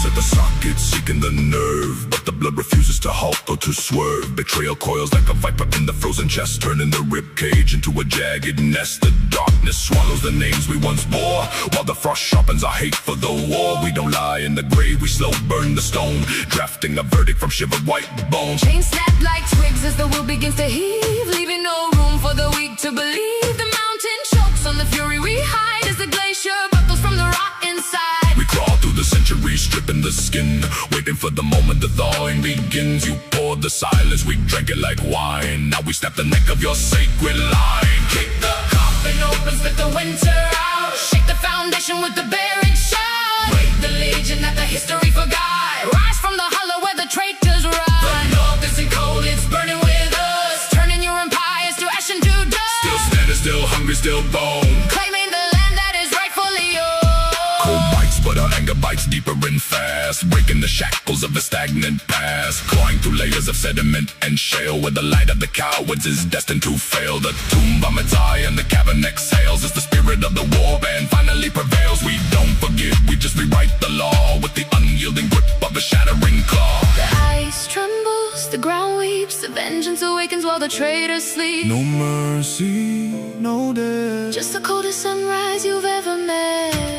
pulse at the socket, seeking the nerve, but the blood refuses to halt or to swerve. Betrayal coils like a viper in the frozen chest, turning the rib cage into a jagged nest. The darkness swallows the names we once bore, while the frost sharpens our hate for the war. We don't lie in the grave, we slow burn the stone, drafting a verdict from shivered white bones. Chains snap like twigs as the will begins to heave, leaving no room for the weak to believe. The mountain chokes on the fury we hide as the glacier buckles from the rot inside. We crawl through the centuries, stripping the skin, waiting for the moment the thawing begins. You poured the silence, we drank it like wine. Now we snap the neck of your sacred line. Kick the coffin open, spit the winter out, shake the foundation with the buried shout. Break the legion that the history forgot, rise from the hollow where the traitors run. The north isn't cold, it's burning with us, turning your empires to ash and to dust. Still standing, still hungry, still bone, claiming the land that is rightfully yours. cold bites, but our anger bites deeper and fast, breaking the shackles of the stagnant past, clawing through layers of sediment and shale, where the light of the cowards is destined to fail. The tomb vomits eye and the cavern exhales as the spirit of the warband finally prevails. We don't forget, we just rewrite the law with the unyielding grip of a shattering claw. The ice trembles, the ground weeps, the vengeance awakens while the traitors sleep. No mercy, no death, just the coldest sunrise you've ever met.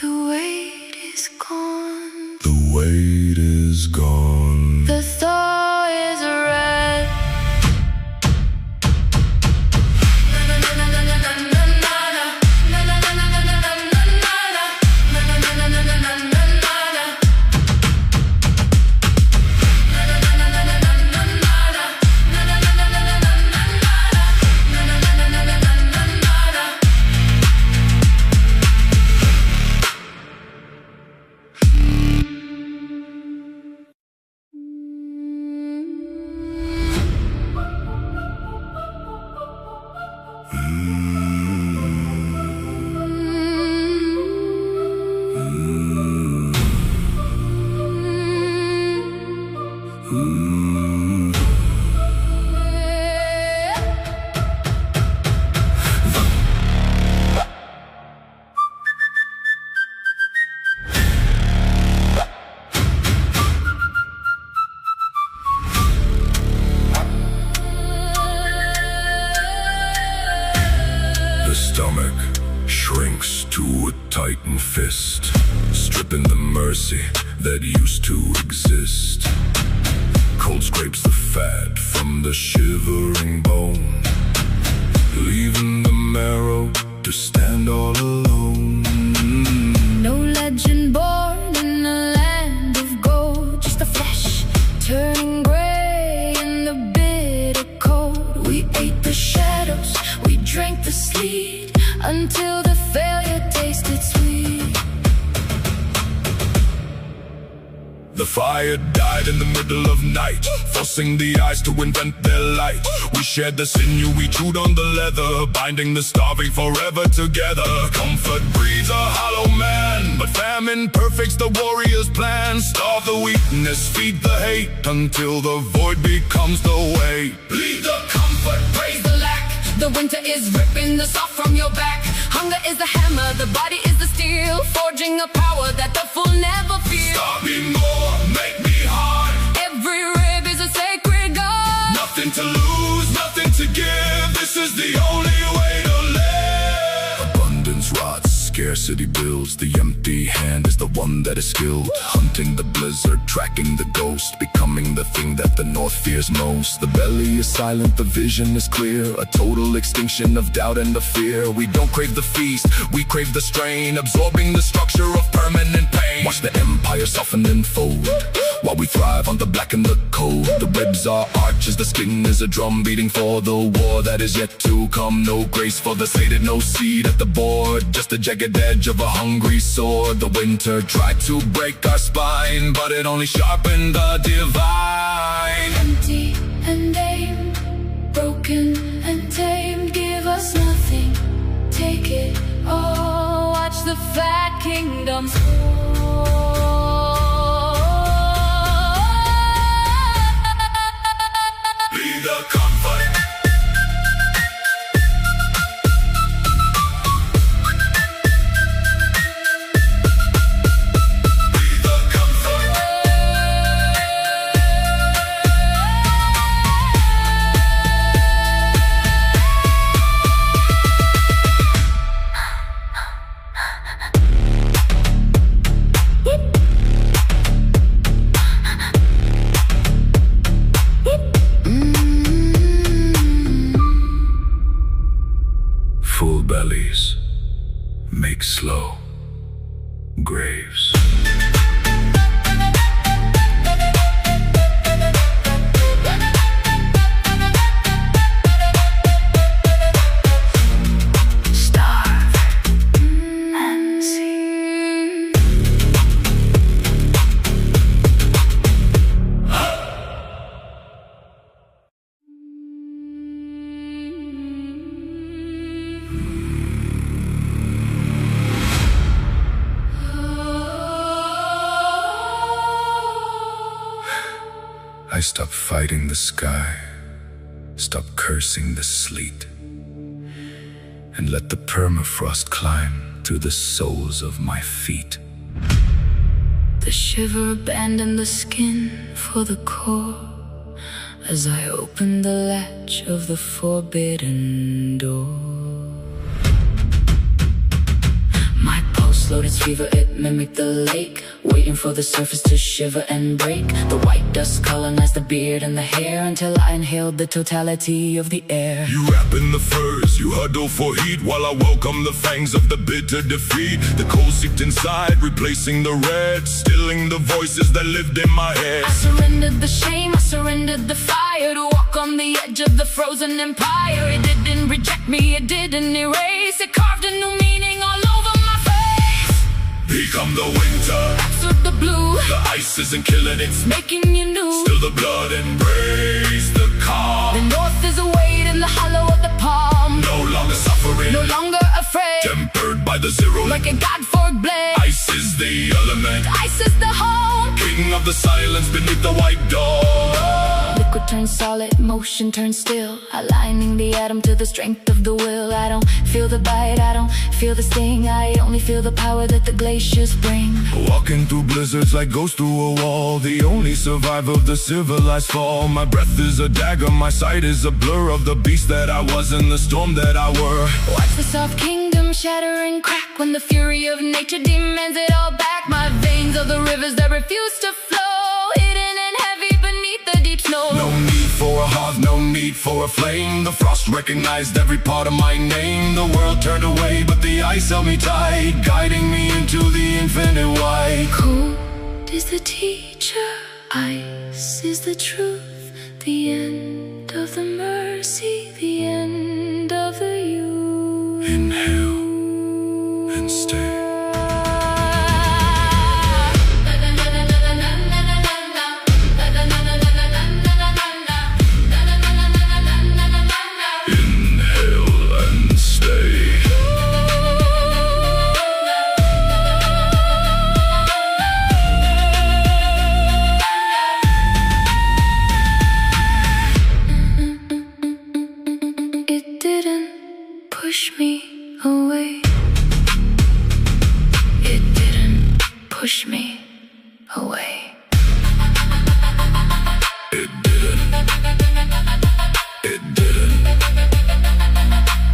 The weight is gone. The thaw is red. The stomach shrinks to a tightened fist, stripping the mercy that used to exist. Cold scrapes the fat from the shivering bone, leaving the marrow to stand all alone. No legend born in a land of gold, just the flesh turning gray in the bitter cold. We ate the shadows, we drank the sleet, until the failure tasted sweet. The fire died in the middle of night, forcing the eyes to invent their light. We shared the sinew, we chewed on the leather, binding the starving forever together. Comfort breeds a hollow man, but famine perfects the warrior's plan. Starve the weakness, feed the hate, until the void becomes the way. Bleed the comfort, praise the lack. The winter is ripping the soft from your back. Hunger is the hammer, the body is the steel, forging a power that the fool never feels. Stop me more, make me hard. Every rib is a sacred god. Nothing to lose, nothing to give. This is the only way to live. Abundance rots, scarcity builds. The empty hand is the one that is skilled, hunting the blizzard, tracking the ghost, becoming the thing that the north fears most. The belly is silent, the vision is clear, a total extinction of doubt and of fear. We don't crave the feast, we crave the strain, absorbing the structure of permanent pain. Watch the empire soften and fold, while we thrive on the black and the cold. The ribs are arches, the skin is a drum, beating for the war that is yet to come. No grace for the sated, no seed at the board, just the jagged edge of a hungry sword. The winter tried to break our spine, but it only sharpened the divine. Empty and aim, broken broken and tamed, give us nothing, take it all. Watch the fat kingdoms fall. Be the comfort. Full bellies make slow graves. Starve and see. I stop fighting the sky, stop cursing the sleet, and let the permafrost climb through the soles of my feet. The shiver abandoned the skin for the core as I opened the latch of the forbidden door. My pulse slowed its fever, it mimicked the lake, waiting for the surface to shiver and break. The white dust colonized the beard and the hair until I inhaled the totality of the air. You wrap in the furs, you huddle for heat, while I welcome the fangs of the bitter defeat. The cold seeped inside, replacing the red, stilling the voices that lived in my head. I surrendered the shame, I surrendered the fire, to walk on the edge of the frozen empire. It didn't reject me, it didn't erase, it carved a new meaning all over my face. Become the winter, Absorb the blue, the ice isn't killing, it's making you new. still the blood embrace the calm. The north is await in the hollow of the palm, No longer suffering, no longer afraid, tempered by the zero. like a god-forked blade. Ice is the element, Ice is the home. king of the silence beneath the white dome. Liquid turns solid, motion turns still, aligning the atom to the strength of the will. I don't feel the bite, I don't feel the sting, I only feel the power that the glaciers bring. Walking through blizzards like ghosts through a wall, the only survivor of the civilized fall. My breath is a dagger, my sight is a blur of the beast that I was in the storm that I were. Watch the soft kingdom shatter and crack when the fury of nature demands it all back. My veins are the rivers that refuse to flow, hidden and heavy beneath the deep snow. No need for a hearth, no need for a flame. The frost recognized every part of my name. The world turned away, but the ice held me tight, guiding me into the infinite white. Cold is the teacher, ice is the truth, the end of the mercy, the end of the youth. Inhale and stay. Push me away. It didn't push me away. It didn't. It didn't.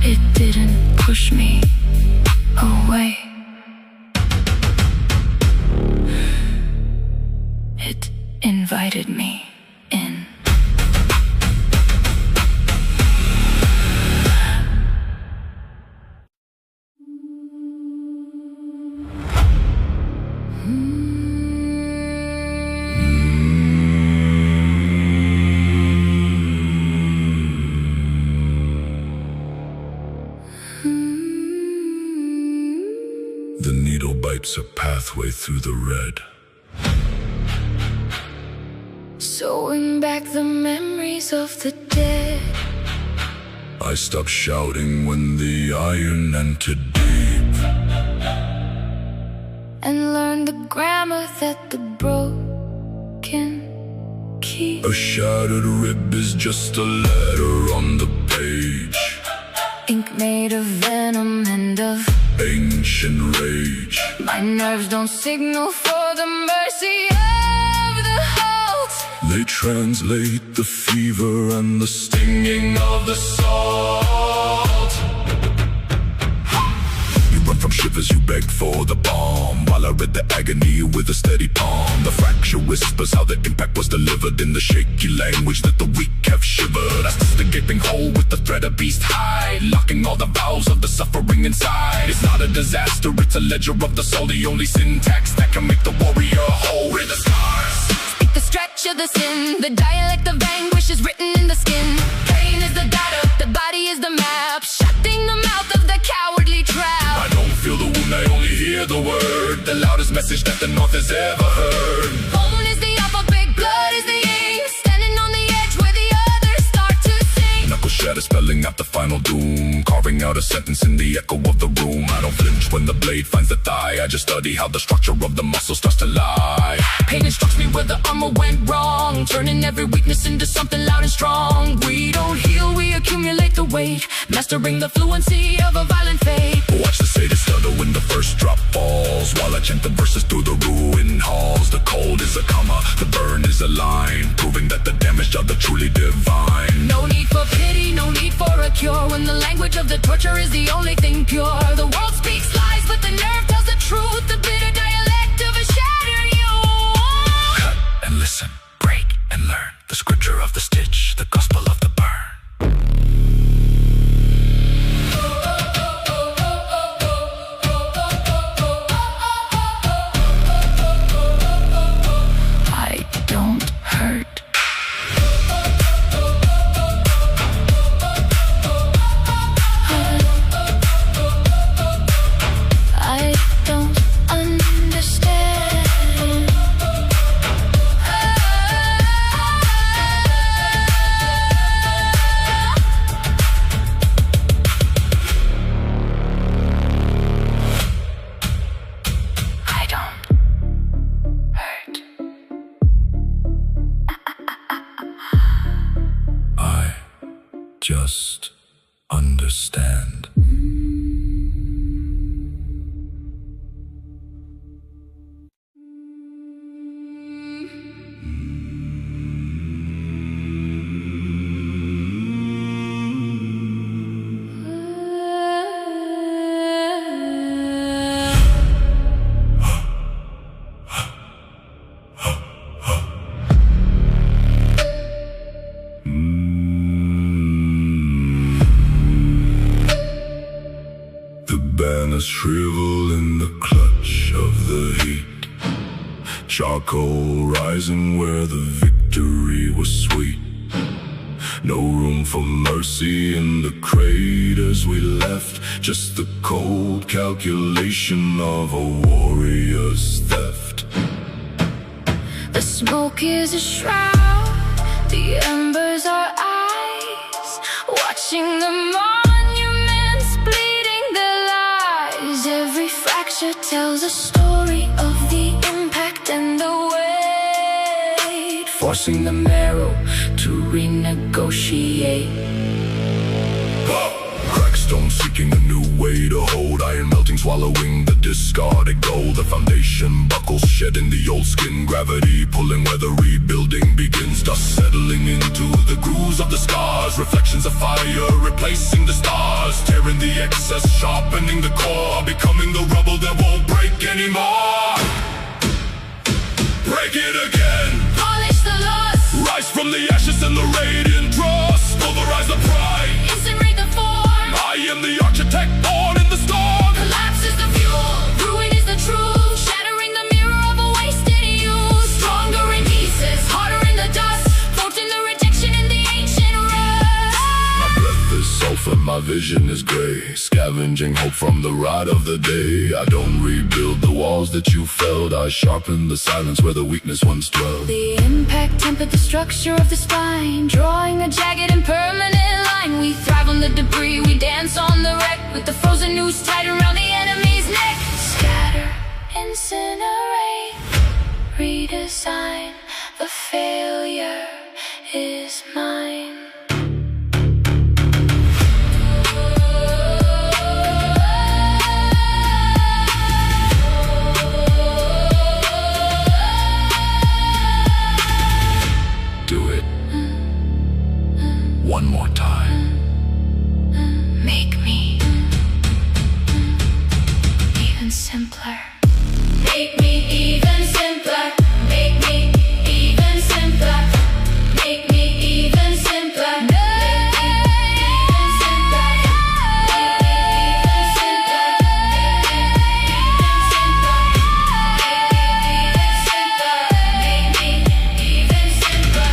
It didn't push me away. It invited me in. The needle bites a pathway through the red. Sewing back the memories of the dead. I stopped shouting when the iron entered deep, and learned the grammar that the broken keep. A shattered rib is just a letter on the page, Ink made of venom and of ancient rage. my nerves don't signal for the mercy of the halt. They translate the fever and the stinging of the salt. You run from shivers, you beg for the bomb, while I read the agony with a steady palm. The fracture whispers how the impact was delivered in the shaky language that the weak have shivered. I stitched the gaping hole with the thread of beast hide, locking all the vowels of the suffering inside. It's not a disaster, it's a ledger of the soul, the only syntax that can make the warrior whole. With the scars, Speak the stretch of the sin, the dialect of anguish is written in the skin. Pain is the data, the body is the map, shutting the mouth of the cowardly trap. I don't feel the wound, I only hear the word, the loudest message that the North has ever heard. Bone is the alphabet, blood is the ink, standing on the edge where the others start to sing. Knuckle shatter, spelling out the final doom, carving out a sentence in the echo of the room. I don't flinch when the blade finds the thigh, I just study how the structure of the muscle starts to lie. Pain instructs me where the armor went wrong, turning every weakness into something loud and strong. We don't heal, we accumulate the weight, mastering the fluency of a violent fate. Watch the sadist stutter when the first drop falls, while I chant the verses through the ruined halls. The cold is a comma, the burn is a line, proving that the damaged are the truly divine. No need for pity, no need for a cure, when the language of the torture is the only thing pure. The world speaks lies, but the nerve tells the truth, the bitter dialect of a shattered youth. Cut and listen, break and learn, the scripture of the stitch, the gospel of the burn. I don't hurt. I don't understand. I don't hurt. I just understand. The banners shrivel in the clutch of the heat, charcoal rising where the victory was sweet. No room for mercy in the craters we left, just the cold calculation of a warrior's theft. The smoke is a shroud, the embers are eyes, watching the monuments bleeding their lies. Every fracture tells a story of the impact and the weight, forcing the marrow to renegotiate. Crackstone seeking a new way to hold, iron melting, swallowing the discarded gold. The foundation buckles, shedding the old skin, gravity pulling where the rebuilding begins. Dust settling into the grooves of the scars, reflections of fire replacing the stars, tearing the excess, sharpening the core, becoming the rubble that won't break anymore. Break it again, Polish the loss, rise from the ashes and the radiant trust, pulverize the pride. incinerate the form. I am the architect born in the storm. Collapse is the fuel, ruin is the truth, shattering the mirror of a wasted youth. Stronger in pieces, harder in the dust, floating the rejection in the ancient rust. My breath is sulfur, my vision is gray, scavenging hope from the rot of the day. I don't rebuild the walls that you felled, I sharpen the silence where the weakness once dwelled. The impact tempered the structure of the spine, drawing a jagged and permanent line. We thrive on the debris. We dance on the wreck with the frozen noose tied around the enemy's neck. Scatter, incinerate, redesign. The failure is mine. Do it one more time. Make me even simpler. Make me even simpler. Make me even simpler. Make me even simpler. Make me even simpler. Make me even simpler.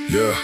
Yeah,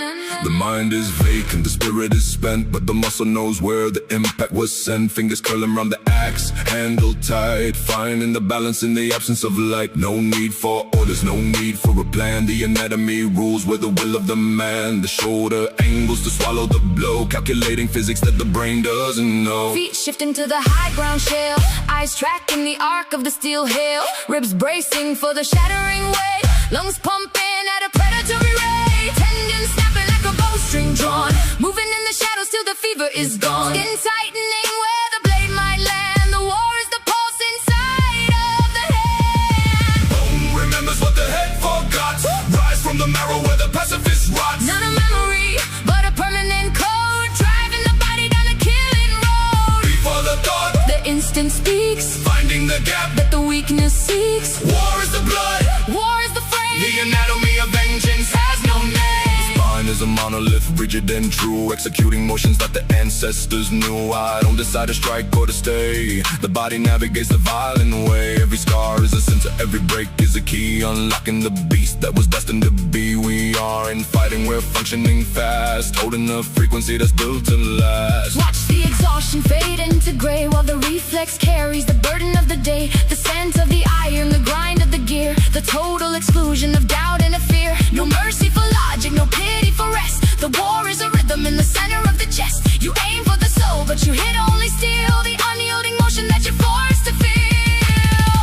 the mind is vacant, the spirit is spent, but the muscle knows where the impact was sent. Fingers curling around the axe, handle tight, finding the balance in the absence of light. No need for orders, no need for a plan. The anatomy rules with the will of the man. The shoulder angles to swallow the blow, calculating physics that the brain doesn't know. Feet shifting to the high ground shell, eyes tracking the arc of the steel hail, ribs bracing for the shattering weight, lungs pumping at a predatory rate, tendons snapping like a bowstring drawn, moving in the shadows till the fever is gone. Skin tightening where the blade might land. The war is the pulse inside of the hand. Bone remembers what the head forgot. Rise from the marrow where the pacifist rots. Not a memory, but a permanent code, driving the body down the killing road. Before the thought, The instant speaks, finding the gap. that the weakness seeks. War is the blood, War is the frame. the anatomy of vengeance has no name. Spine is a monolith, rigid and true, executing motions that the ancestors knew. I don't decide to strike or to stay. The body navigates the violent way. Every scar is a center, every break is a key, unlocking the beast that was destined to be. We are in fighting, we're functioning fast, holding a frequency that's built to last. Watch the exhaustion fade into gray, while the reflex carries the burden of the day. The scent of the iron, the grind of the gear, the total exclusion of doubt and of fear. No mercy for logic, no pity for rest. The war is a rhythm in the center of the chest. You aim for the soul, but you hit only steel, the unyielding motion that you're forced to feel.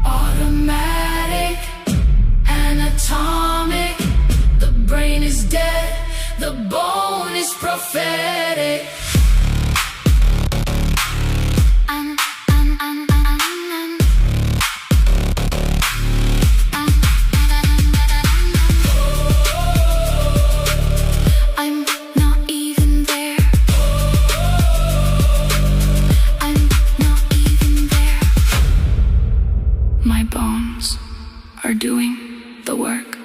Automatic, anatomic. The brain is dead, the bone is prophetic. I'm not even there. I'm not even there. My bones are doing the work.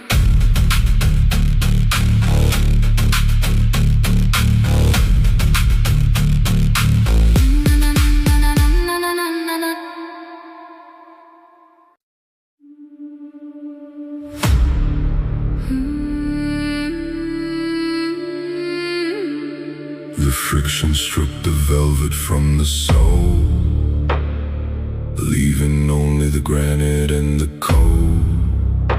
The friction stripped the velvet from the soul, leaving only the granite and the cold.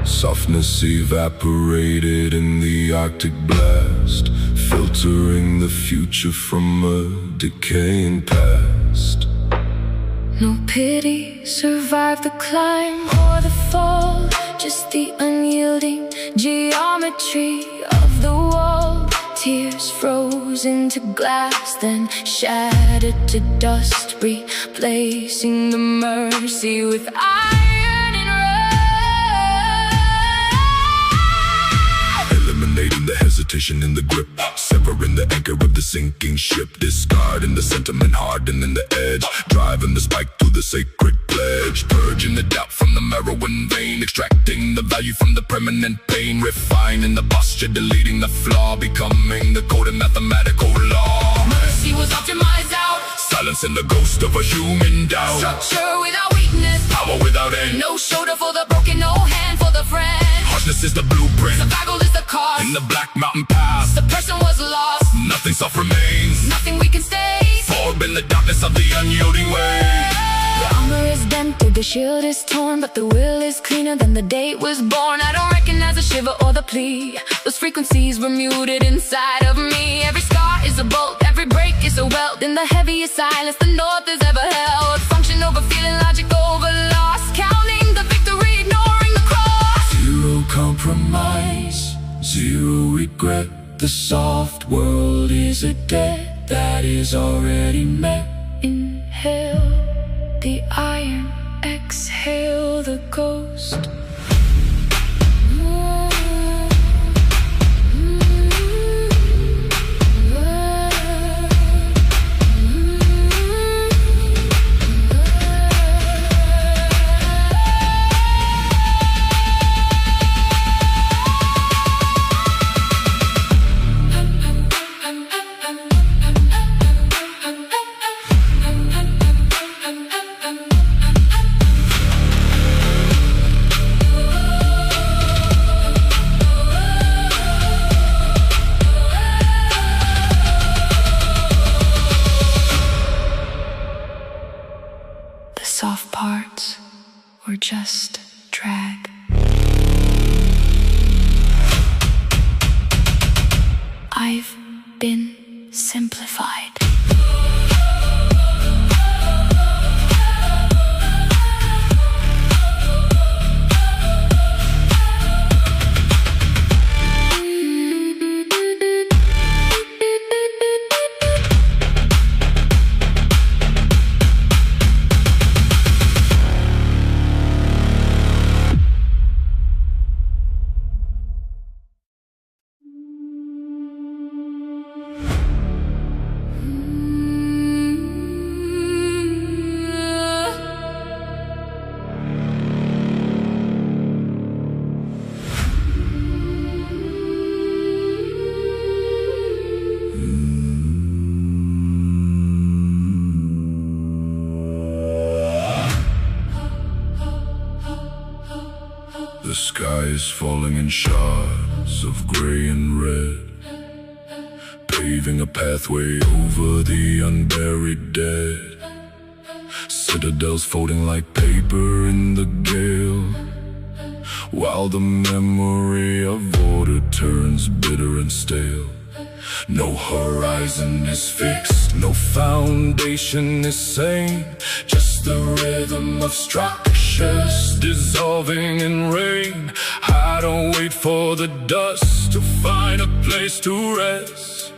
Softness evaporated in the Arctic blast, filtering the future from a decaying past. No pity, survive the climb or the fall, just the unyielding geometry of the wall. Tears froze into glass, then shattered to dust, replacing the mercy with iron and rust. Eliminating the hesitation hesitation in the grip, severing the anchor of the sinking ship, discarding the sentiment, hardening the edge, driving the spike through the sacred pledge, purging the doubt from the marrow and vein, extracting the value from the permanent pain, refining the posture, deleting the flaw, becoming the code of mathematical law. Mercy was optimized out, silencing the ghost of a human doubt. structure without weakness, Power without end. no shoulder for the broken, no hand for the friend. Harshness is the blueprint, Survival is the cost. in the black mountain pass. The person was lost, Nothing soft remains, nothing we can stay. orb in the darkness of the unyielding way. The armor is dented, the shield is torn, but the will is cleaner than the day it was born. I don't recognize the shiver or the plea. Those frequencies were muted inside of me. Every scar is a bolt, every break is a welt. In the heaviest silence the north has ever held. Function over feeling, logic over loss, counting the victory, ignoring the cross. Zero compromise, zero regret. The soft world is a debt that is already met. Inhale the iron, exhale the ghost. Soft parts were just drag. I've been simplified. The sky is falling in shards of gray and red, paving a pathway over the unburied dead. Citadels folding like paper in the gale, while the memory of order turns bitter and stale. No horizon is fixed, no foundation is sane, just the rhythm of structures dissolving in rain. I don't wait for the dust to find a place to rest.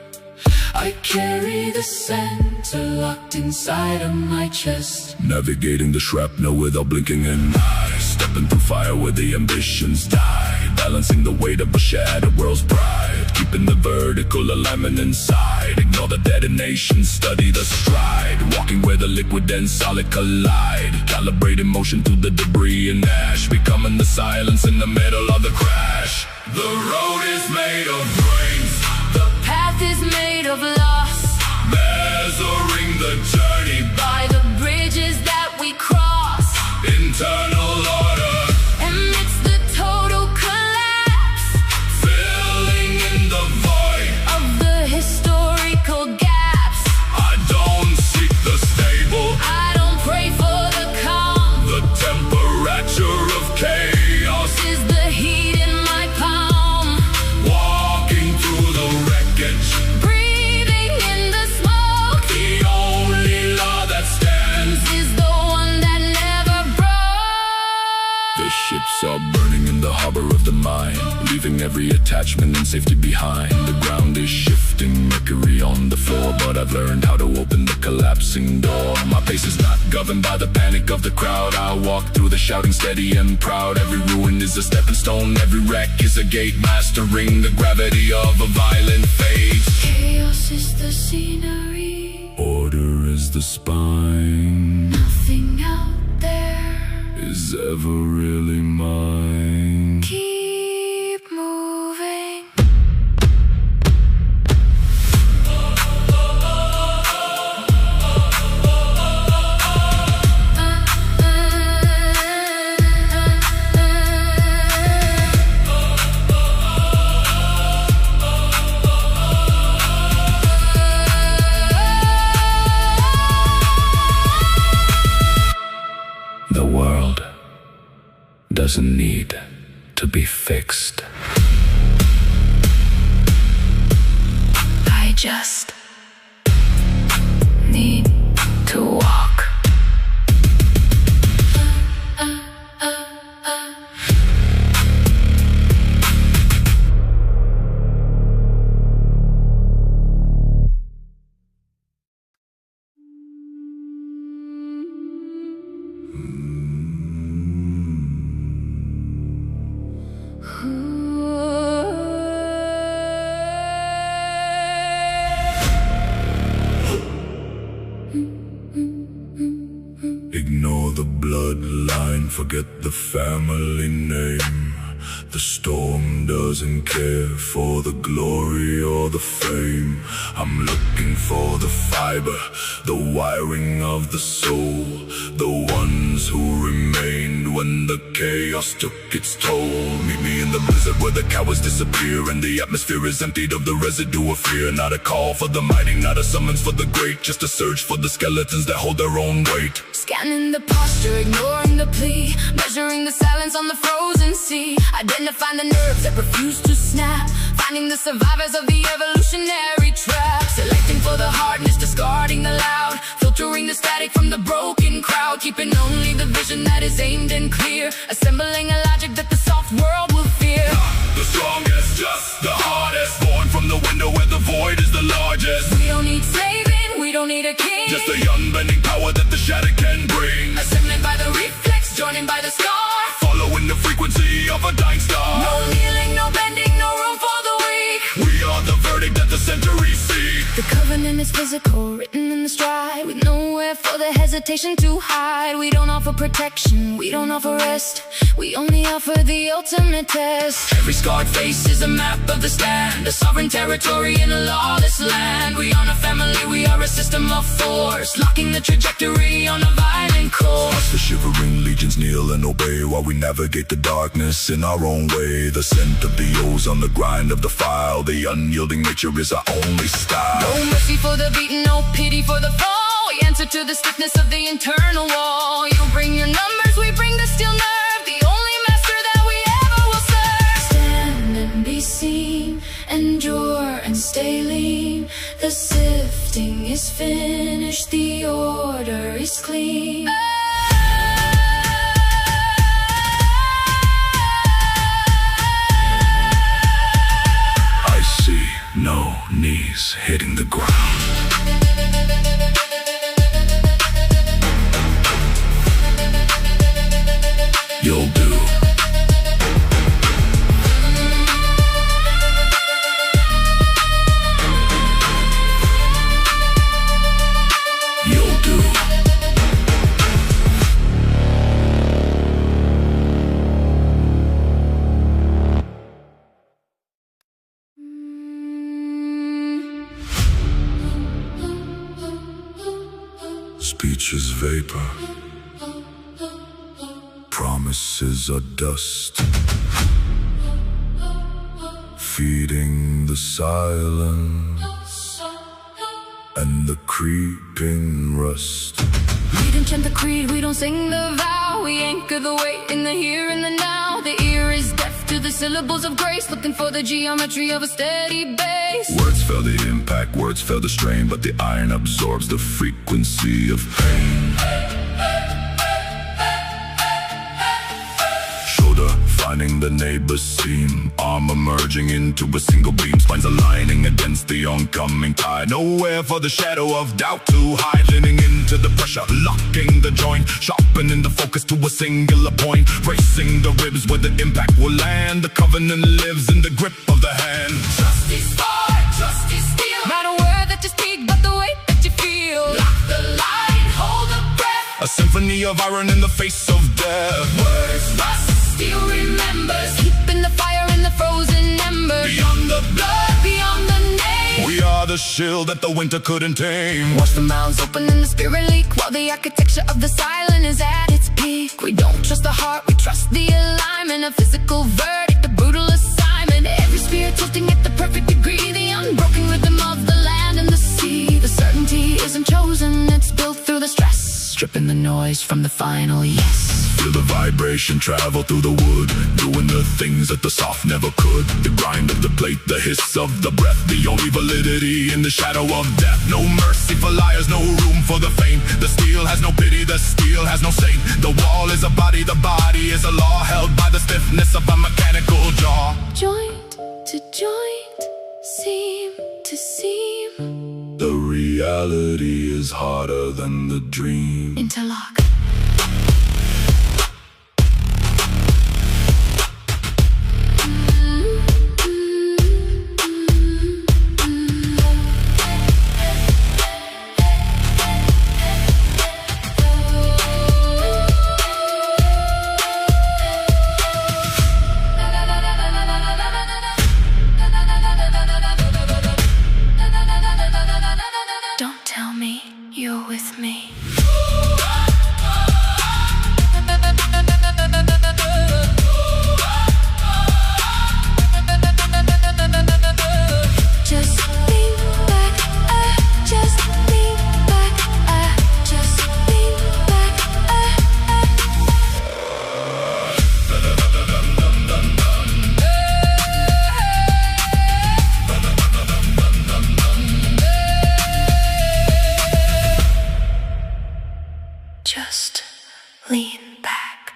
I carry the center locked inside of my chest, navigating the shrapnel without blinking an eye, stepping through fire where the ambitions die, balancing the weight of a shattered world's pride, keeping the vertical alignment inside. Ignore the detonation, study the stride, walking where the liquid and solid collide, calibrating motion through the debris and ash, becoming the silence in the middle of the crash. The road is made of brains, The path is made of loss, measuring the journey by the bridges that we cross. internal order, Amidst the total collapse filling in the void. of the historical gaps, I don't seek the stable, I don't pray for the calm. the temperature of chaos, Is the heat in my palm, walking through the wreckage. breathing in the smoke. The only law that stands burning in the harbor of the mind, leaving every attachment and safety behind. The ground is shifting, mercury on the floor, but I've learned how to open the collapsing door. My pace is not governed by the panic of the crowd. I walk through the shouting steady and proud. Every ruin is a stepping stone, every wreck is a gate, mastering the gravity of a violent fate. Chaos is the scenery, Order is the spine, nothing out there is ever really mine. keep moving. The world doesn't need to be fixed. I just need to walk. Ignore the bloodline, forget the family name. The storm doesn't care for the glory or the fame. I'm looking for the fiber, the wiring of the soul, the ones who remained when the chaos took its toll. Meet me in the blizzard where the cowards disappear, and the atmosphere is emptied of the residue of fear. Not a call for the mighty, not a summons for the great, just a search for the skeletons that hold their own weight. Scanning the posture, ignoring the plea, measuring the silence on the frozen sea, identifying the nerves that refuse to snap, finding the survivors of the evolutionary trap, selecting for the hardness, discarding the loud, filtering the static from the broken crowd, keeping only the vision that is aimed and clear, assembling a logic that the soft world will fear. The strongest, just the hardest, born from the window where the void is the largest. We don't need saving, we don't need a king, Just the unbending power that the shadow can bring. assembling by the reflex, joining by the scar, Following the frequency of a dying star. no kneeling, no bending, no room for the weak. We are the verdict that the centuries seek. The covenant is physical, written in the stride, with nowhere for the hesitation to hide. We don't offer protection, we don't offer rest, we only offer the ultimate test. Every scarred face is a map of the stand, a sovereign territory in a lawless land. We are a family, we are a system of force, locking the trajectory on a violent course. Watch the shivering legions kneel and obey while we navigate the darkness in our own way. The scent of the ozone, the grind of the file, the unyielding nature is our only style. No mercy for the beaten, no pity for the fall. We answer to the stiffness of the internal wall. You bring your numbers, we bring the steel nerve, the only master that we ever will serve. Stand and be seen, endure and stay lean. The sifting is finished, the order is clean. I see no knees hitting the ground. You'll do. You'll do. Speech is vapor, promises are dust, feeding the silence and the creeping rust. We don't chant the creed, we don't sing the vow. We anchor the weight in the here and the now. The ear is deaf to the syllables of grace, looking for the geometry of a steady base. Words feel the impact, words feel the strain, but the iron absorbs the frequency of pain. Shoulder lining the neighbor's seam. Armor merging into a single beam, spines aligning against the oncoming tide. Nowhere for the shadow of doubt to hide, leaning into the pressure, locking the joint, sharpening the focus to a singular point, bracing the ribs where the impact will land. The covenant lives in the grip of the hand. Trust is fire, trust is steel. Not a word that you speak, but the weight that you feel. Lock the line, hold the breath. A symphony of iron in the face of death. Words must steel remembers, keeping the fire in the frozen embers. Beyond the blood, beyond the name, we are the shield that the winter couldn't tame. Watch the mouths open and the spirit leak, while the architecture of the silent is at its peak. We don't trust the heart, we trust the alignment. A physical verdict, a brutal assignment. Every spear tilting at the perfect degree, the unbroken rhythm of the land and the sea. The certainty isn't chosen, it's built through the stress, stripping the noise from the final yes. Feel the vibration travel through the wood, doing the things that the soft never could. The grind of the plate, the hiss of the breath, the only validity in the shadow of death. No mercy for liars, no room for the faint. The steel has no pity, the steel has no saint. The wall is a body, the body is a law, held by the stiffness of a mechanical jaw. Joint to joint, seam to seam. The reality is harder than the dream. Interlock. Don't tell me you're with me. Just lean back, just lean back, just lean back, just lean back.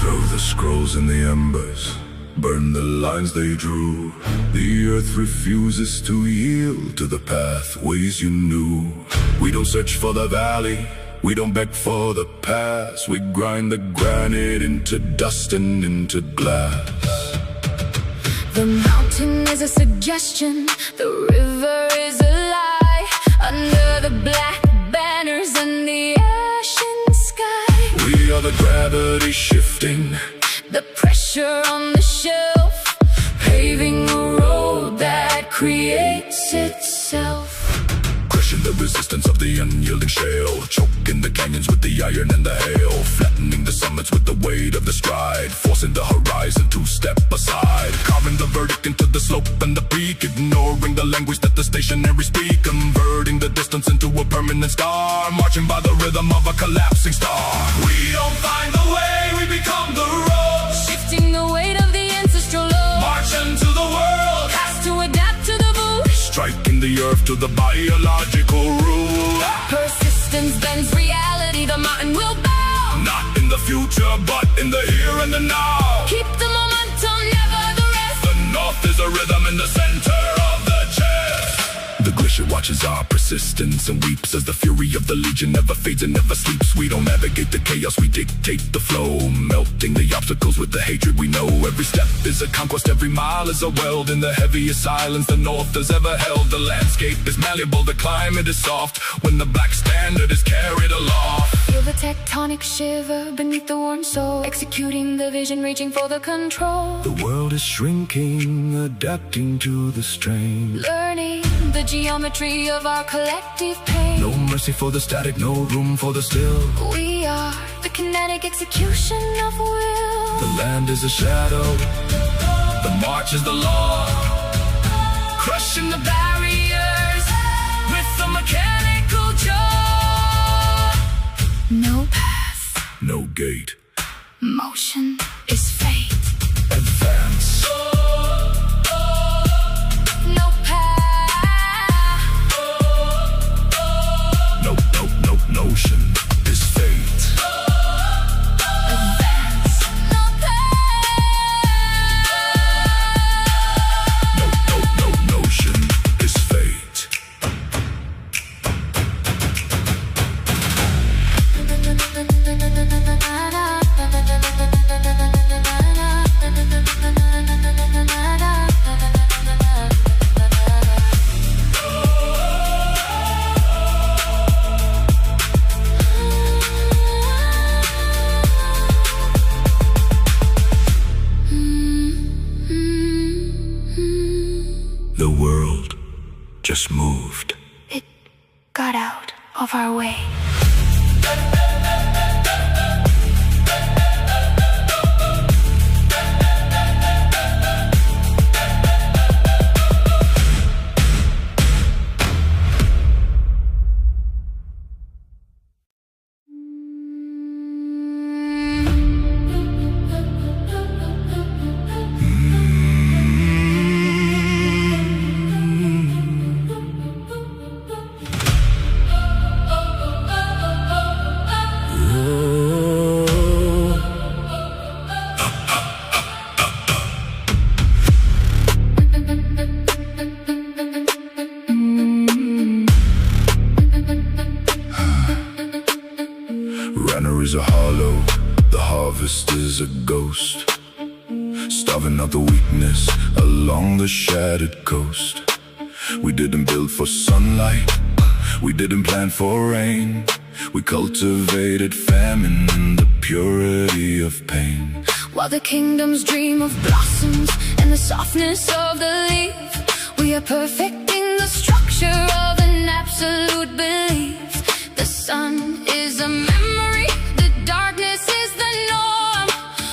Throw the scrolls in the embers, burn the lines they drew. The earth refuses to yield to the pathways you knew. We don't search for the valley, we don't beg for the past. We grind the granite into dust and into glass. The mountain is a suggestion, the river is a lie. Under the black banners and the ashen sky, We are the gravity shifting, the pressure on the shelf, paving a road that creates itself. crushing the resistance of the unyielding shale, choking the canyons with the iron and the hail, flattening the summits with the weight of the stride, forcing the horizon to step aside, carving the verdict into the slope and the peak, ignoring the language that the stationary speak, converting the distance into a permanent star, marching by the rhythm of a collapsing star. We don't find the way, we become the road, Shifting the weight of the ancestral law, march into the world, has to adapt to the bush. striking the earth to the biological rule. Persistence bends reality, the mountain will bow. Not in the future, but in the here and the now. Keep the momentum, never the rest. The north is a rhythm in the center of the chest. The glacier watches our persistence and weeps as the fury of the legion never fades and never sleeps. We don't navigate the chaos, we dictate the flow, melting the obstacles with the hatred we know. Every step is a conquest, every mile is a weld in the heaviest silence the north has ever held. The landscape is malleable, the climate is soft when the black standard is carried aloft. Feel the tectonic shiver beneath the warm soul, executing the vision, reaching for the control. The world is shrinking, adapting to the strain. Learning the geometry of our collective pain. No mercy for the static, no room for the still. We are the kinetic execution of will. The land is a shadow, the march is the law. Crushing the barrier navigate. Motion is fate. Advance. No path. Notion is fate. Advance. No path. Notion is fate. The world just moved. It got out of our way. Runner is a hollow, the harvest is a ghost, starving out the weakness along the shattered coast. We didn't build for sunlight, we didn't plan for rain. We cultivated famine in the purity of pain. While the kingdoms dream of blossoms and the softness of the leaf, we are perfecting the structure of an absolute belief. The sun is a memory, the darkness is the norm,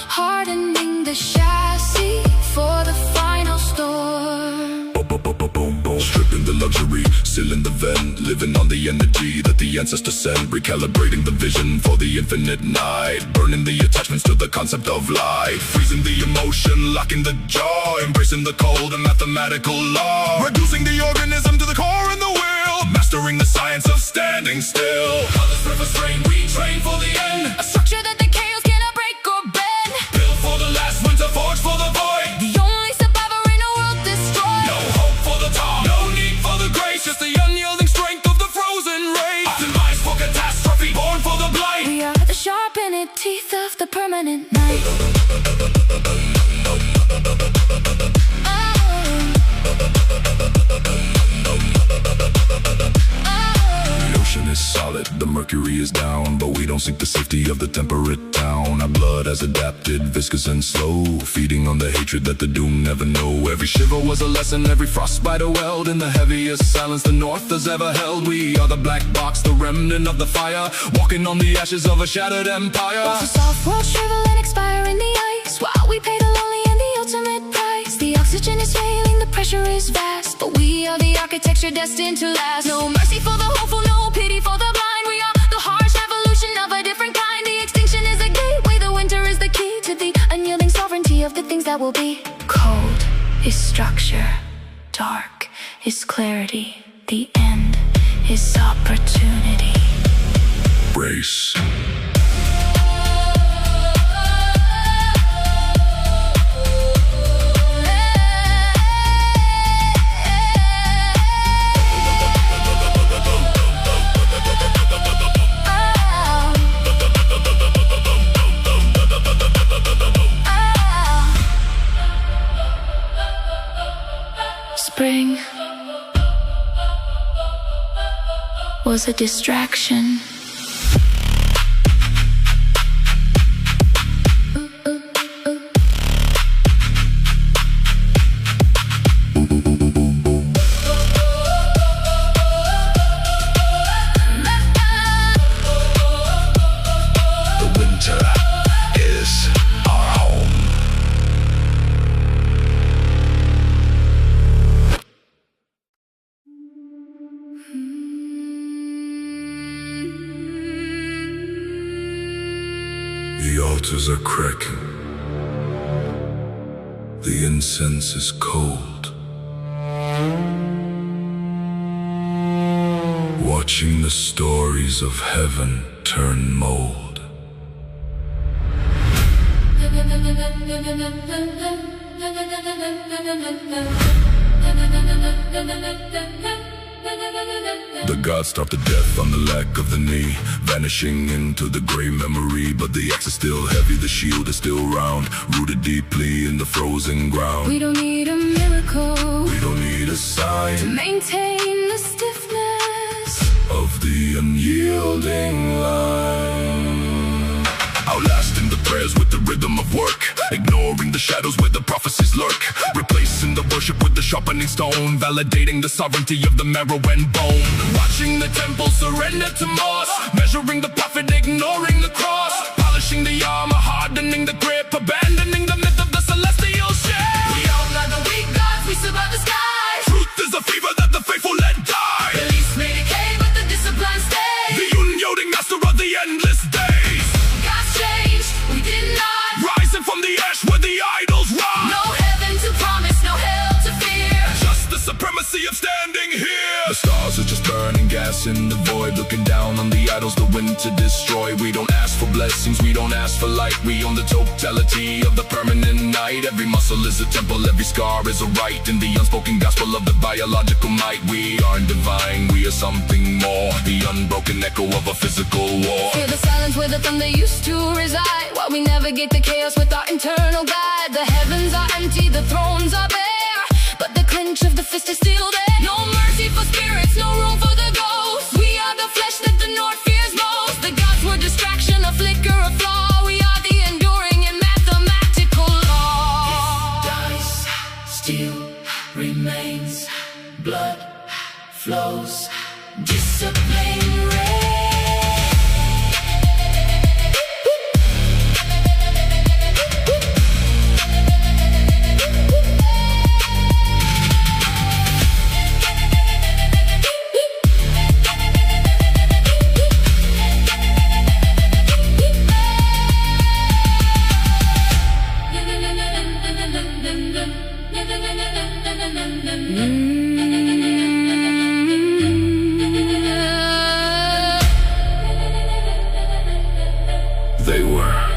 hardening the chassis for the final storm. Stripping the luxury, sealing the vent, living on the energy that the ancestors sent, recalibrating the vision for the infinite night, burning the attachments to the concept of life, freezing the emotion, locking the jaw, embracing the cold and mathematical law, reducing the organism to the core and the will, mastering the science of standing still. Colors, purpose, rain, we train for the end, A structure that the chaos cannot break or bend, built for the last winter, forged for the void. the only survivor in a world destroyed. No hope for the top, no need for the grace, just the unyielding strength of the frozen race. Optimized for catastrophe, born for the blight. We are the sharpened teeth of the permanent night. The ocean is solid, the mercury is down, but we don't seek the safety of the temperate town. Our blood has adapted, viscous and slow, feeding on the hatred that the doomed never know. Every shiver was a lesson, every frostbite a weld, in the heaviest silence the north has ever held. We are the black box, the remnant of the fire, walking on the ashes of a shattered empire. Watch the soft world shrivel and expire in the ice, while we pay the lonely and the ultimate price. The oxygen is failing, the pressure is vast, but we are the architecture destined to last. No mercy for the hopeful, no pity for the blind. We are the harsh evolution of a different kind. The extinction is a gateway, the winter is the key to the unyielding sovereignty of the things that will be. Cold is structure, dark is clarity, the end is opportunity. Brace. Spring was a distraction. The winter is our home. The altars are cracking. The incense is cold. Watching the stories of heaven turn mold. The gods stopped the death on the lack of the knee, vanishing into the gray memory. But the axe is still heavy, the shield is still round, rooted deeply in the frozen ground. We don't need a miracle, we don't need a sign to maintain the stiffness of the unyielding line. Outlasting the prayers with the rhythm of work, ignoring the shadows where the prophecies lurk, replacing the worship with the sharpening stone, validating the sovereignty of the marrow and bone. Watching the temple surrender to Moss, measuring the prophet, ignoring the cross, polishing the armor, hardening the grip, abandoning the myth of the celestial ship. We all are the weak gods, we survive the sky. Truth is a fever that the faithful let die. Beliefs may decay, but the discipline stays. The unyielding master of the endless days. God's changed, we did not. Rising from the ash where the idols rot. No heaven to promise, no hell to fear. Just the supremacy of standing here. The stars are just burning gas in the void, looking down on the idols the wind to destroy. We don't ask for blessings, we don't ask for light. We own the totality of the permanent night. Every muscle is a temple, every scar is a rite. In the unspoken gospel of the biological might, we aren't divine, we are something more. The unbroken echo of a physical war. Hear the silence where the thunder used to reside, while we navigate the chaos with our internal guide. The heavens are empty, the thrones are bare, but the clench of the fist is still there. No mercy for spirits, no room for the ghosts. We are the flesh that the north fears most. The gods were distraction, a flicker, a flaw. We are the enduring and mathematical law. Dies, still remains, blood flows, discipline reigns. They were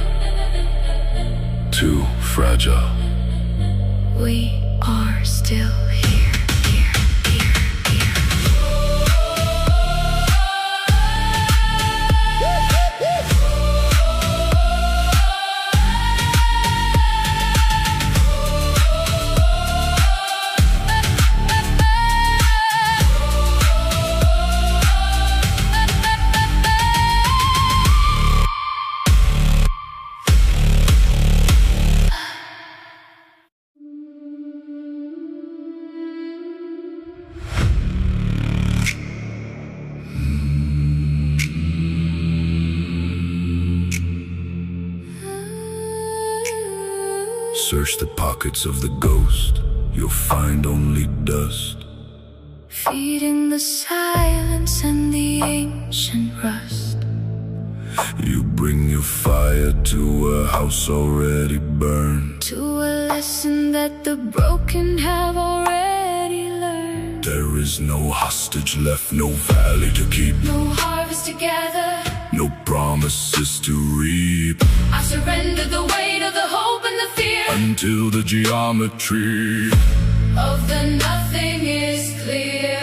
too fragile. We are still here, here, here, here. Search the pockets of the ghost, you'll find only dust. Feeding the silence and the ancient rust. You bring your fire to a house already burned, to a lesson that the broken have already learned. There is no hostage left, no valley to keep, no harvest to gather, no promises to reap. I surrender the weight of the hope and the fear, until the geometry of the nothing is clear.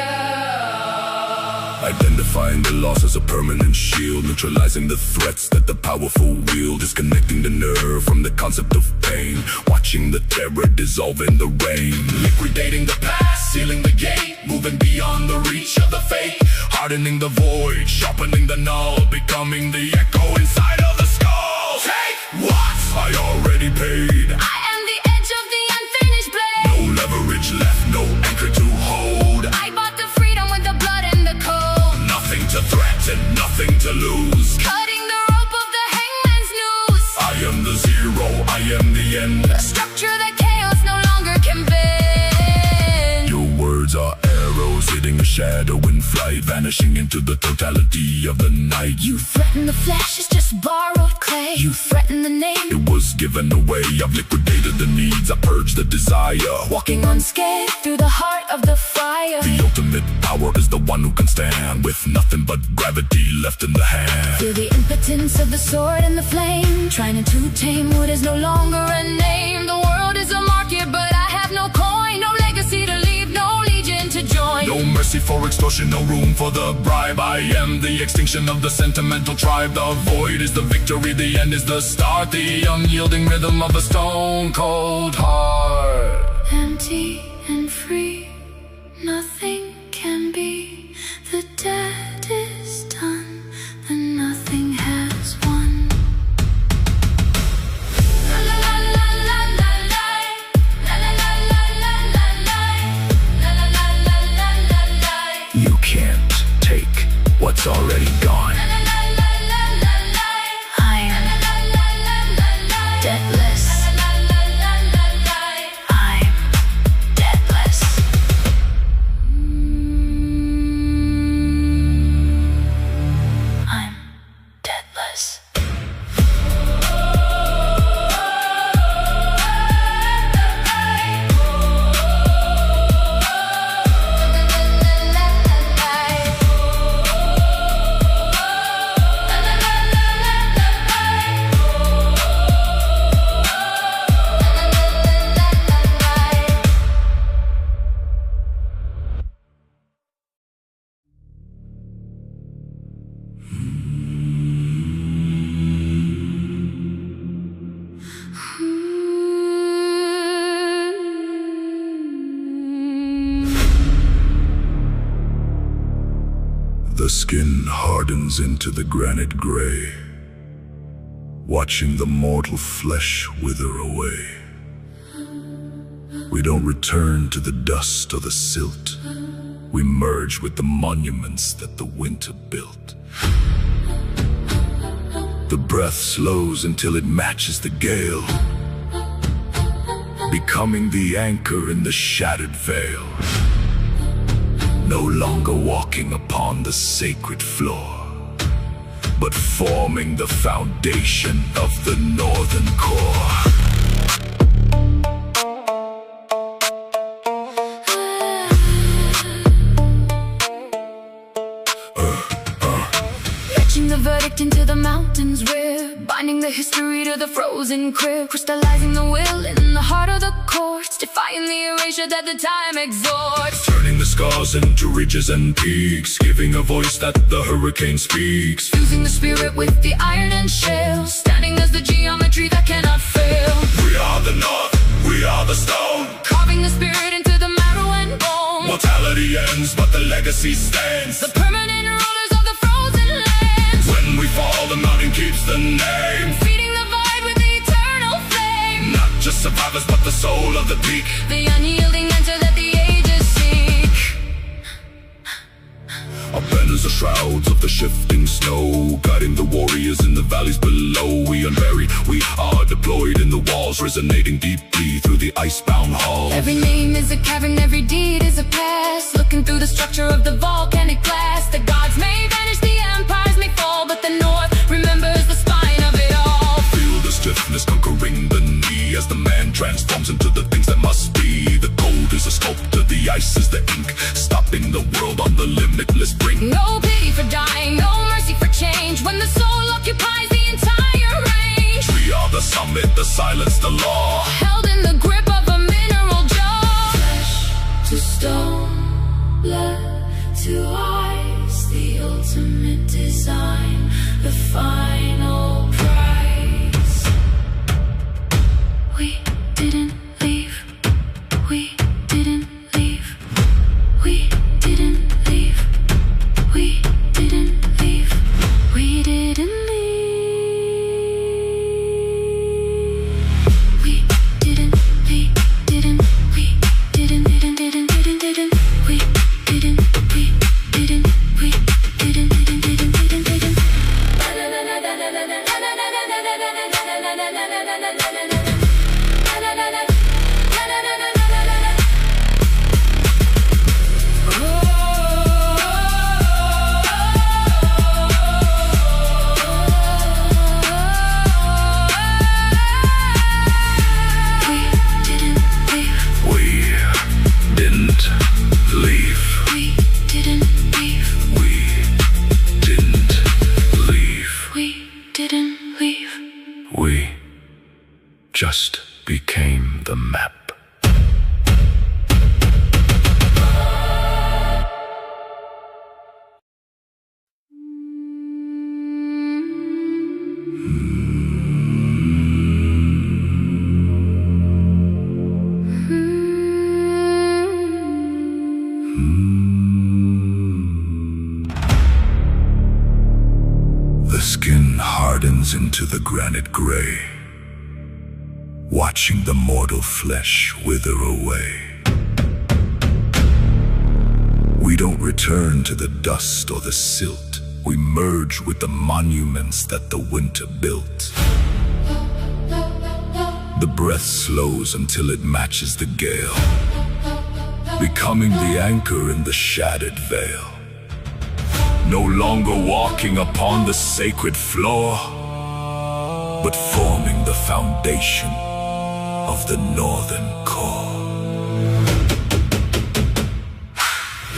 Identifying the loss as a permanent shield, neutralizing the threats that the powerful wield, disconnecting the nerve from the concept of pain, watching the terror dissolve in the rain, liquidating the past, sealing the gate, moving beyond the reach of the fate, hardening the void, sharpening the null, becoming the echo inside of the skull. Take what I already paid. I am the edge of the unfinished blade. No leverage left, no anchor to hold. I bought the freedom with the blood and the cold. Nothing to threaten, nothing to lose. Cutting the rope of the hangman's noose. I am the zero, I am the end. A structure that chaos no longer can bend. Your words are arrows hitting a shadow in flight, vanishing into the totality of the night. You threaten the flesh, it's just borrowed clay. You threaten the name, it was given away. I've liquidated the needs, I purged the desire. walking unscathed through the heart of the fire. The ultimate power is the one who can stand, with nothing but gravity left in the hand. Feel the impotence of the sword and the flame, trying to tame what is no longer a name. The world is a market, but I have no coin, no legacy to leave, no legion to join. No mercy for extortion, no room for the bribe. I am the extinction of the sentimental tribe. The void is the victory, the end is the start. The unyielding rhythm of a stone cold heart. Empty and free, nothing can be. The dead is done, the nothing has won. La la la la la la la, la la la la la la la, la la la la la la. You can't take what's already gone. La la la la la la la. I am deathless. La la la la la. I'm deathless. I'm deathless. The skin hardens into the granite gray, watching the mortal flesh wither away. We don't return to the dust or the silt. We merge with the monuments that the winter built. The breath slows until it matches the gale, becoming the anchor in the shattered veil. No longer walking upon the sacred floor, but forming the foundation of the northern core. Etching the verdict into the mountain's rib, binding the history to the frozen crib, crystallizing the will in the heart of the courts, defying the erasure that the time exhorts. Turning the scars into ridges and peaks, giving a voice that the hurricane speaks. Fusing the spirit with the iron and shale, standing as the geometry that cannot fail. We are the north, we are the stone, Carving the spirit into the marrow and bone. mortality ends, but the legacy stands. The permanent rulers of the frozen lands. When we fall, the mountain keeps the name. Feeding the void with the eternal flame. Not just survivors, but the soul of the peak. The unyielding answer that the ages seek. Our banners are shrouds of the shifting snow, guiding the warriors in the valleys below. We unburied, we are deployed in the walls, resonating deeply through the icebound halls. Every name is a cavern, every deed is a past. Looking through the structure of the volcanic glass. The gods may vanish, the empires may fall, but the north remembers the spine of it all. Feel the stiffness conquering the knee as the man transforms into the things that must be. The gold is a sculptor, the ice is the ink, stopping the world on the limitless brink. No pity for dying, no mercy for change, when the soul occupies the entire range. We are the summit, the silence, the law, Held in the grip of a mineral jaw. Flesh to stone, blood to ice, the ultimate design, the final prize. We didn't leave, we didn't leave, we didn't leave, we didn't leave, we didn't leave, we didn't leave, didn't, we didn't, didn't, didn't, didn't, didn't, we didn't, we didn't, we didn't, didn't, didn't, didn't, didn't. just became the map. The skin hardens into the granite gray, watching the mortal flesh wither away. We don't return to the dust or the silt. We merge with the monuments that the winter built. The breath slows until it matches the gale, becoming the anchor in the shattered veil. No longer walking upon the sacred floor, but forming the foundation of the northern core.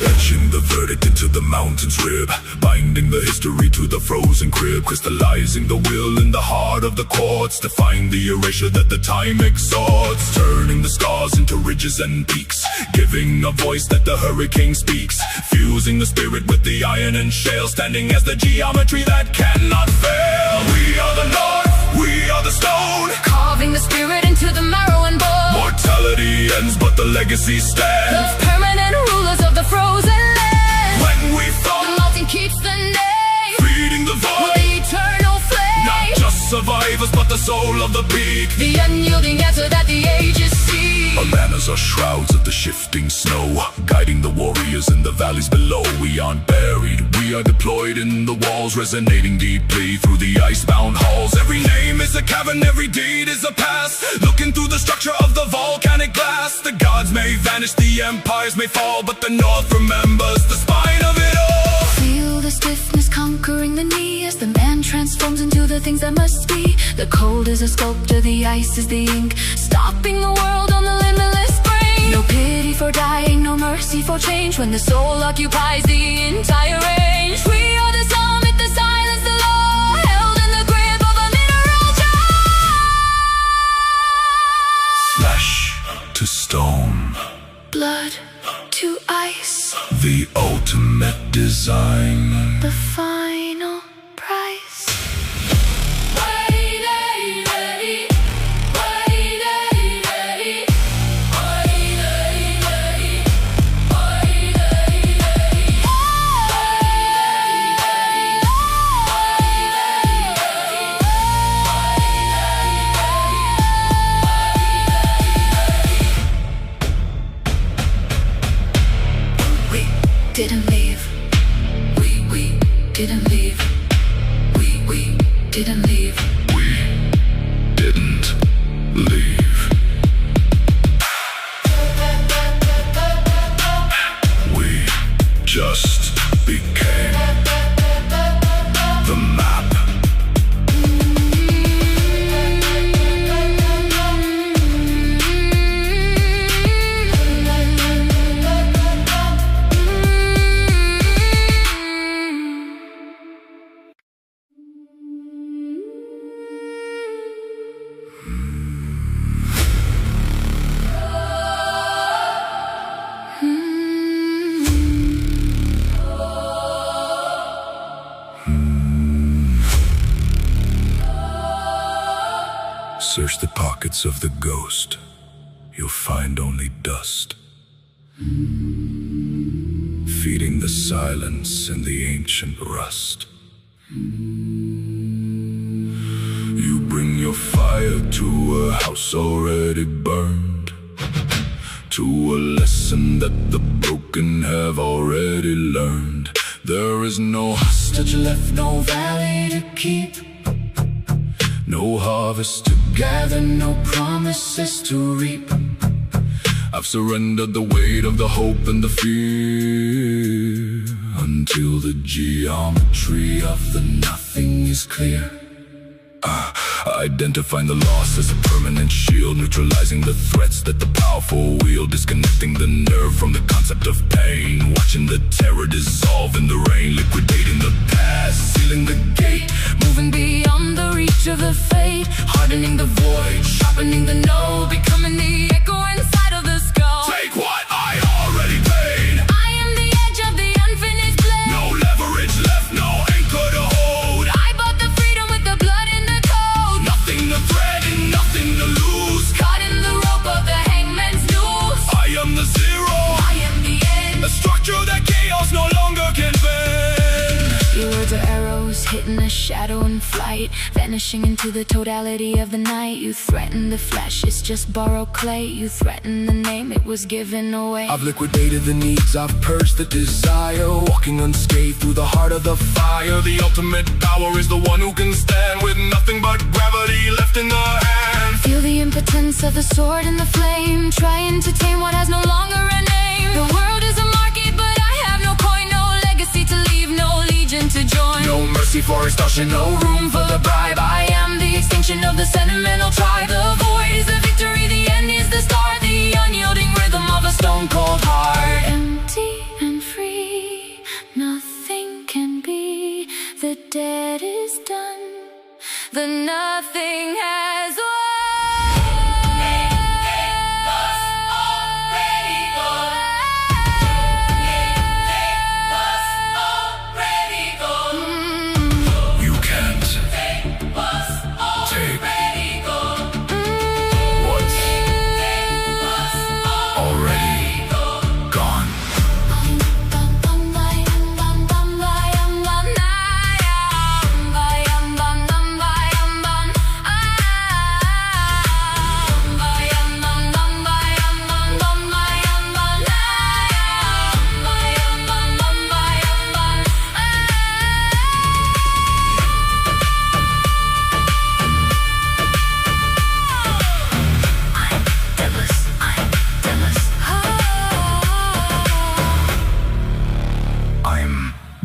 Etching the verdict into the mountain's rib, binding the history to the frozen crib, crystallizing the will in the heart of the quartz, defying the erasure that the time exhorts, turning the scars into ridges and peaks, giving a voice that the hurricane speaks, fusing the spirit with the iron and shale, standing as the geometry that cannot fail. We are the north, we are the stone, carving the spirit into the marrow and bone. Mortality ends, but the legacy stands. The permanent rulers of the frozen land. When we fall, the mountain keeps the name, feeding the void, the eternal flame. Not just survivors, but the soul of the peak, the unyielding answer that the ages see. Our banners are shrouds of the shifting snow, guiding the warriors in the valleys below. We aren't buried, we are deployed in the walls, resonating deeply through the icebound halls. Every name is a cavern, every deed is a past, looking through the structure of the volcanic glass. The gods may vanish, the empires may fall, but the north remembers the spine of it all. Feel the stiffness conquering the knee as the man transforms into the things that must be. The cold is a sculptor, the ice is the ink, stopping the world on the limitless brink. No pity for dying, no mercy for change, when the soul occupies the entire range. We are the summit, the silence, the law, held in the grip of a mineral jaw. Flesh to stone, Blood to ice, the ultimate design, the final price. Didn't leave. We didn't leave. We didn't leave. We didn't leave. We just became the map. Search the pockets of the ghost, you'll find only dust, feeding the silence and the ancient rust. You bring your fire to a house already burned, to a lesson that the broken have already learned. There is no hostage left, no valley to keep, no harvest to gather, no promises to reap. I've surrendered the weight of the hope and the fear, until the geometry of the nothing is clear. Identifying the loss as a permanent shield, neutralizing the threats that the powerful wield, disconnecting the nerve from the concept of pain, watching the terror dissolve in the rain, liquidating the past, sealing the gate, moving beyond the reach of the fate, hardening the void, sharpening in a shadow in flight, vanishing into the totality of the night. You threaten the flesh, it's just borrowed clay. You threaten the name, it was given away. I've liquidated the needs, I've purged the desire, walking unscathed through the heart of the fire. The ultimate power is the one who can stand with nothing but gravity left in the hand. Feel the impotence of the sword and the flame, trying to tame what has no longer a name. The world is a market, but I have no coin, no legacy to leave, no legion to join. No mercy for extortion, no room for the bribe. I am the extinction of the sentimental tribe. The void is the victory, the end is the start. The unyielding rhythm of a stone cold heart. Empty and free, nothing can be. The dead is done, the nothing has won.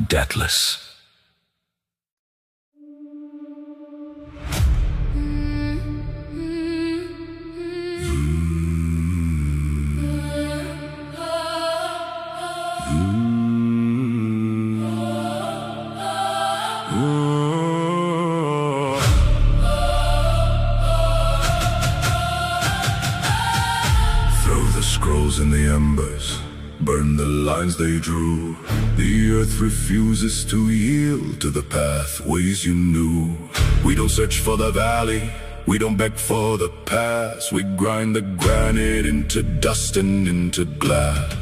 Deathless. Throw the scrolls in the embers, burn the lines they drew. The earth refuses to yield to the pathways you knew. We don't search for the valley, we don't beg for the past. We grind the granite into dust and into glass.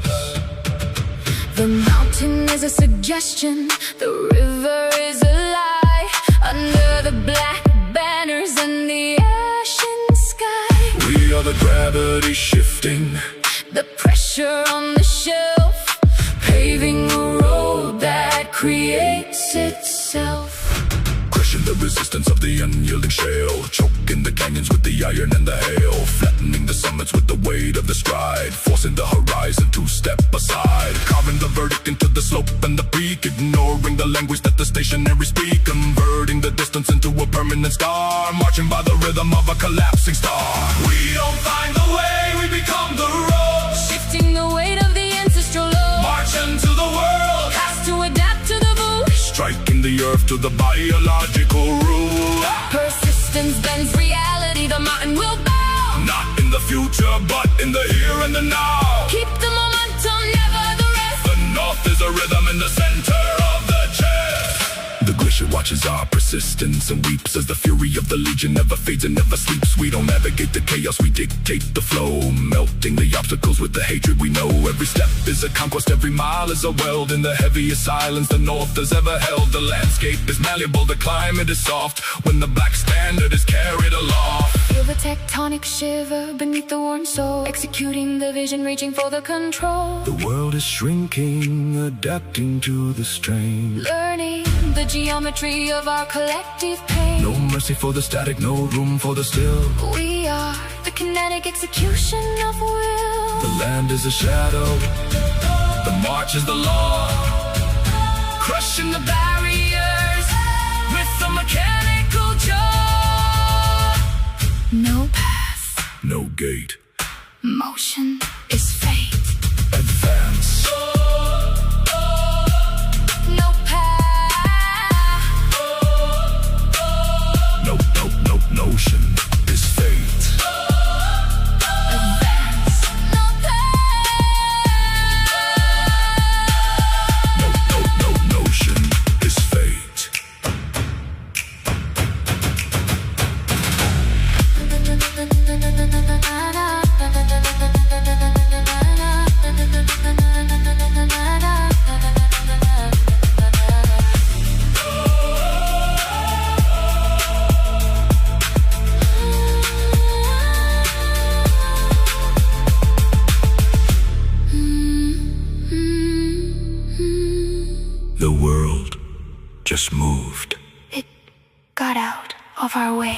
The mountain is a suggestion, the river is a lie. Under the black banners and the ashen sky, We are the gravity shifting, the pressure on the shelf, paving a road that creates itself. crushing the resistance of the unyielding shale, choking the canyons with the iron and the hail, flattening the summits with the weight of the stride, forcing the horizon to step aside, carving the verdict into the slope and the peak, ignoring the language that the stationary speak, converting the distance into a permanent star, marching by the rhythm of a collapsing star. We don't find the way, we become the road, Shifting the weight of the ancestral load, march into the world, cast to adapt to the bush, striking the earth to the biological rule. persistence bends reality, the mountain will bow. Not in the future, but in the here and the now. Keep the momentum, never the rest. The north is a rhythm in the center of the chest. The glacier watches our persistence and weeps as the fury of the legion never fades and never sleeps. We don't navigate the chaos, we dictate the flow, melting the obstacles with the hatred we know. Every step is a conquest, every mile is a weld in the heaviest silence the north has ever held. The landscape is malleable, the climate is soft when the black standard is carried aloft. Feel the tectonic shiver beneath the worn soul, executing the vision, reaching for the control. The world is shrinking, adapting to the strain. Learning the geometry of our collective pain. No mercy for the static, no room for the still. We are the kinetic execution of will. The land is a shadow, the march is the law, Crushing the barriers with a mechanical jaw. No path, no gate. motion is fate. Advance. No path, No notion is fate. advance. No path, No notion The world just moved. It got out of our way.